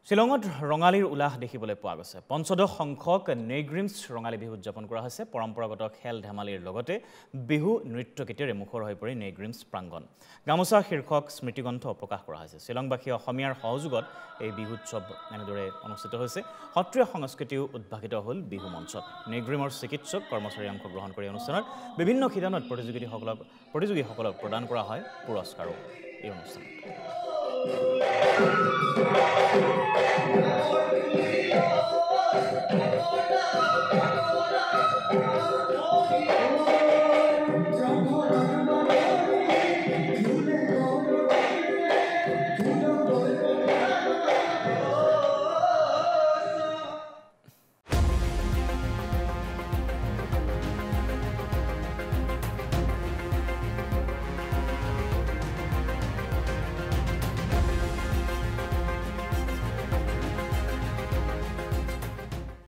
শিলঙত ৰঙালীৰ উলাহ দেখিবলৈ পোৱা গৈছে। পঞ্চদশ সংখ্যক নেগ্ৰিমছ ৰঙালী বিহু উদযাপন কৰা হৈছে। পৰম্পৰাগত খেল ধেমালিৰ লগতে বিহু নৃত্য গীতেৰে মুখৰ হৈ পৰি নেগ্ৰিমছ প্ৰাংগণ। গামোচা শীৰ্ষক স্মৃতিগ্ৰন্থ প্ৰকাশ কৰা হৈছে। শিলংবাসী অসমীয়াৰ সহযোগত এই বিহু উৎসৱ এনেদৰে অনুষ্ঠিত হৈছে। সত্ৰীয় সংস্কৃতিও উদ্ভাসিত হ'ল বিহু মঞ্চত। নেগ্ৰিমৰ চিকিৎসক কৰ্মচাৰী অংশগ্ৰহণ কৰি অনুষ্ঠানত বিভিন্ন শিতানত প্ৰতিযোগীসকলক প্ৰদান কৰা হয় পুৰস্কাৰো এই অনুষ্ঠানত।